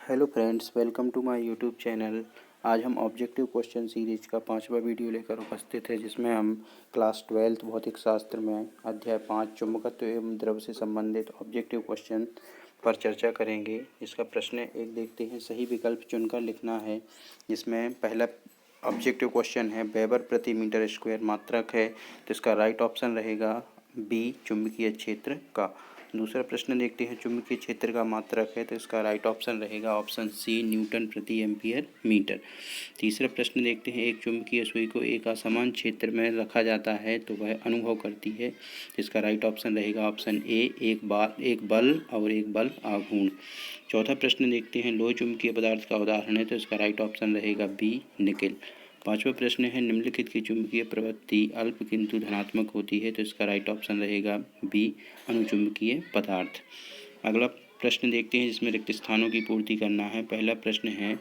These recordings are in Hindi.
Hello friends, welcome to my YouTube channel. आज हम ऑब्जेक्टिव क्वेश्चन सीरीज का 5वां वीडियो लेकर उपस्थित है, जिसमें हम क्लास 12 भौतिक शास्त्र में अध्याय 5 चुंबकत्व एवं द्रव से संबंधित ऑब्जेक्टिव क्वेश्चन पर चर्चा करेंगे। इसका प्रश्न एक देखते हैं। सही विकल्प चुनकर लिखना है। जिसमें पहला ऑब्जेक्टिव क्वेश्चन है वेबर प्रति मीटर स्क्वायर मात्रक है, तो इसका राइट ऑप्शन रहेगा बी चुंबकीय क्षेत्र का। दूसरा प्रश्न देखते हैं, चुंबकीय क्षेत्र का मात्रक है, तो इसका राइट ऑप्शन रहेगा ऑप्शन सी न्यूटन प्रति एम्पियर मीटर। तीसरा प्रश्न देखते हैं, एक चुंबकीय सुई को एक असमान क्षेत्र में रखा जाता है तो वह अनुभव करती है। इसका राइट ऑप्शन रहेगा ऑप्शन ए एक बल और एक बल आघूर्ण। चौथा प्रश्न देखते हैं, लोह चुंबकीय पदार्थ का उदाहरण है, तो इसका राइट ऑप्शन रहेगा बी निकेल। पांचवा प्रश्न है, निम्नलिखित की चुंबकीय प्रवृत्ति अल्प किंतु धनात्मक होती है, तो इसका राइट ऑप्शन रहेगा बी अनुचुंबकीय पदार्थ। अगला प्रश्न देखते हैं, जिसमें रिक्त स्थानों की पूर्ति करना है। पहला प्रश्न है,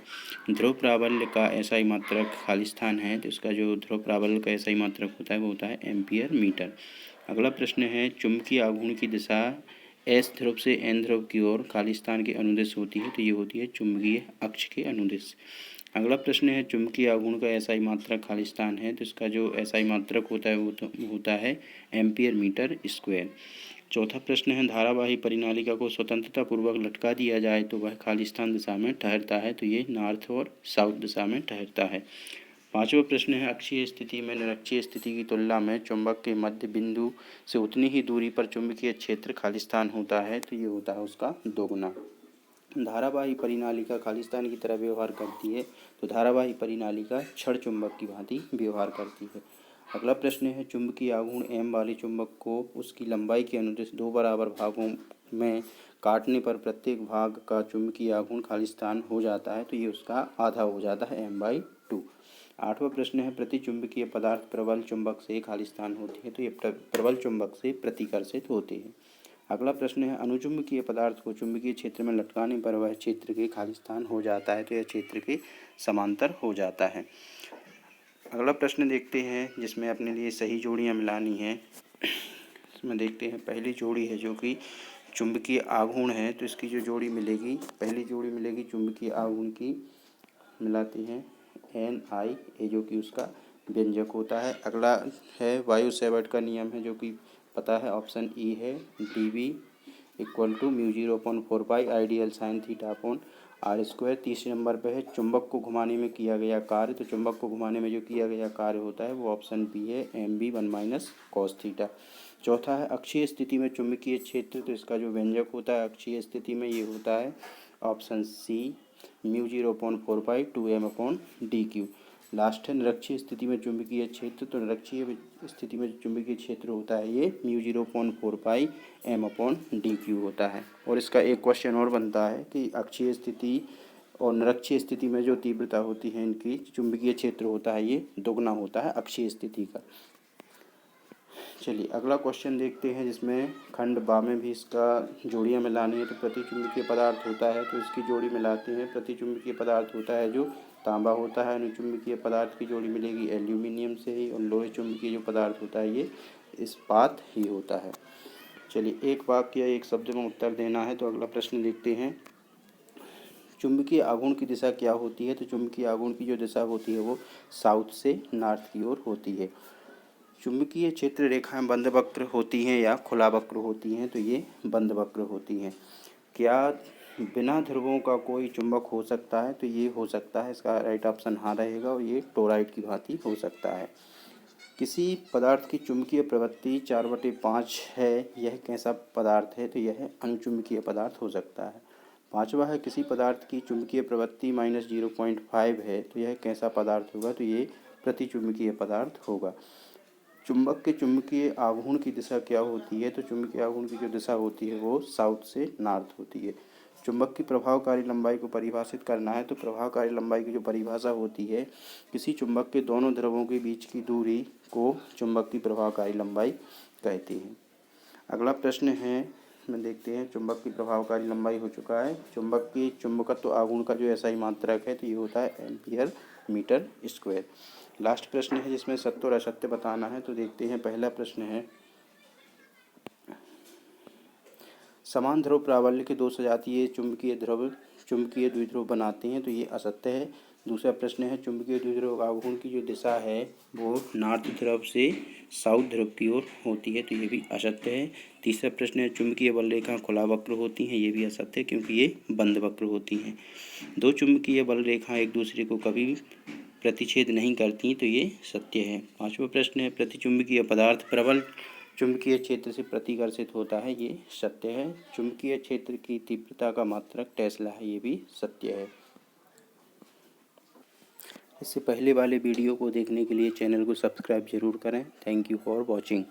ध्रुव प्राबल्य का एसआई मात्रक खाली स्थान है, तो इसका जो ध्रुव प्राबल्य का एसआई मात्रक होता है वो होता है एम्पियर मीटर। अगला प्रश्न है, चुंबकीय आघूर्ण की दिशा एस ध्रुव से एन ध्रुव की ओर खाली स्थान के अनुदिश होती है, तो ये होती है चुंबकीय अक्ष के अनुदिश। अगला प्रश्न है, चुंबकीय आघूर्ण का एसआई मात्रक खाली स्थान है, तो इसका जो एसआई मात्रक होता है वो होता है एम्पियर मीटर स्क्वायर। चौथा प्रश्न है, धारावाही परिनालिका को स्वतंत्रतापूर्वक लटका दिया जाए तो वह खाली स्थान दिशा में ठहरता है, तो ये नॉर्थ और साउथ दिशा में ठहरता है। पांचवा प्रश्न है, अक्षीय स्थिति में निरक्षीय स्थिति की तुलना में चुंबक के मध्य बिंदु से उतनी ही दूरी पर चुंबकीय क्षेत्र खाली स्थान होता है, तो ये होता है उसका दोगुना। धारावाही परिनालिका खाली स्थान की तरह व्यवहार करती है, तो धारावाही परिनालिका क्षण चुंबक की भांति व्यवहार करती है। अगला प्रश्न है, चुंबकीय आघूर्ण एम वाले चुंबक को उसकी लंबाई के अनुदिश दो बराबर भागों में काटने पर प्रत्येक भाग का चुंबकीय आघूर्ण खाली स्थान हो जाता है, तो ये उसका आधा हो जाता है m/2। आठवां प्रश्न है, प्रति चुंबकीय पदार्थ प्रबल चुंबक से खाली स्थान होती है, तो ये प्रबल चुंबक से प्रतिकर्षित होते हैं। अगला प्रश्न है, अनुचुंबकीय पदार्थ को चुंबकीय क्षेत्र में लटकाने पर वह क्षेत्र के खाली स्थान हो जाता है, तो यह क्षेत्र के समांतर हो जाता है। अगला प्रश्न देखते हैं, जिसमें अपने लिए सही जोड़ियां मिलानी हैं। इसमें देखते हैं, पहली जोड़ी है जो कि चुंबकीय आघूर्ण है, तो इसकी जो जोड़ी मिलेगी, पहली जोड़ी मिलेगी चुंबकीय आघूर्ण की, मिलाते हैं Ni, ये जो कि उसका व्यंजक होता है। अगला है वायु सेवर्ट का नियम है, जो कि पता है ऑप्शन ई है dV = μ0/4 I dl sine theta upon r square. तीसरे नंबर पे है चुंबक को घुमाने में किया गया कार्य, तो चुंबक को घुमाने में जो किया गया कार्य होता है वो ऑप्शन बी है mv1 - cos थीटा। चौथा है अक्षीय स्थिति में चुंबकीय क्षेत्र, तो इसका जो व्यंजक होता है अक्षीय स्थिति में ये होता है ऑप्शन सी μ0/4 2m/dq। लास्ट है निरक्षीय स्थिति में चुंबकीय क्षेत्र, तो निरक्षीय स्थिति में चुंबकीय क्षेत्र होता है ये μ0/4 m/dq होता है। और इसका एक क्वेश्चन और बनता है कि अक्षीय स्थिति और निरक्षीय स्थिति में जो तीव्रता होती है इनकी, चुंबकीय क्षेत्र होता है ये दोगुना होता है अक्षीय स्थिति का। चलिए अगला क्वेश्चन देखते हैं, जिसमें खंड बा में भी इसका जोड़ियां मिलानी है। तो प्रति चुंबकीय पदार्थ होता है, तो इसकी जोड़ी मिलाते हैं। प्रति चुंबकीय पदार्थ होता है जो तांबा होता है, अनुचुंबकीय पदार्थ की जोड़ी मिलेगी एल्यूमिनियम से ही, और लोहे चुंबकीय जो पदार्थ होता है ये इस्पात ही होता है। चलिए एक वाक्य या एक शब्द में उत्तर देना है। तो अगला प्रश्न देखते हैं, चुंबकीय आघूर्ण की दिशा क्या होती है। तो चुंबकीय आघूर्ण की जो दिशा होती है वो साउथ से नॉर्थ की ओर होती है। चुंबकीय क्षेत्र रेखाएं बंद वक्र होती हैं या खुला वक्र होती हैं, तो ये बंद वक्र होती हैं। क्या बिना ध्रुवों का कोई चुंबक हो सकता है, तो ये हो सकता है। इसका राइट ऑप्शन हाँ रहेगा, और ये टोराइड की भांति हो सकता है। किसी पदार्थ की चुंबकीय प्रवृत्ति 4/5 है, यह कैसा पदार्थ है, तो यह अनुचुंबकीय पदार्थ हो सकता है। पांचवा है, किसी पदार्थ की चुंबकीय प्रवृत्ति -0.5 है, तो यह कैसा पदार्थ होगा, तो ये प्रतिचुंबकीय पदार्थ होगा। चुंबक के चुंबकीय आघूर्ण की दिशा क्या होती है, तो चुंबकीय आघूर्ण की जो दिशा होती है वो साउथ से नॉर्थ होती है। चुंबक की प्रभावकारी लंबाई को परिभाषित करना है। तो प्रभावकारी लंबाई की जो परिभाषा होती है, किसी चुंबक के दोनों ध्रुवों के बीच की दूरी को चुंबक की प्रभावकारी लंबाई कहती है। अगला प्रश्न है, में देखते हैं, चुंबक की प्रभावकारी लंबाई हो चुका है। चुंबक की चुंबकत्व आघूर्ण का जो एसआई मात्रक है, तो ये होता है एम्पियर मीटर स्क्वायर। लास्ट प्रश्न है, जिसमें सत्य और असत्य बताना है। तो देखते हैं, पहला प्रश्न है, समान ध्रुव प्राबल्य के दो सजातीय चुंबकीय ध्रुव चुंबकीय द्विध्रुव बनाते हैं, तो ये असत्य है। दूसरा प्रश्न है चुंबकीय द्विध्रुव आघूर्ण की जो दिशा है वो नॉर्थ ध्रुव से साउथ ध्रुव की ओर होती है, तो ये भी असत्य है। तीसरा प्रश्न है चुंबकीय बल रेखा खुला वक्र होती हैं, ये भी असत्य है क्योंकि ये बंद वक्र होती हैं। दो चुंबकीय बल रेखा एक दूसरे को कभी प्रतिच्छेद नहीं करती, तो ये सत्य है। पांचवा प्रश्न है प्रतिचुंबकीय पदार्थ प्रबल चुंबकीय क्षेत्र से प्रतिकर्षित होता है, ये सत्य है। चुंबकीय क्षेत्र की तीव्रता का मात्रक टेस्ला है, ये भी सत्य है। इससे पहले वाले वीडियो को देखने के लिए चैनल को सब्सक्राइब जरूर करें। Thank you for watching.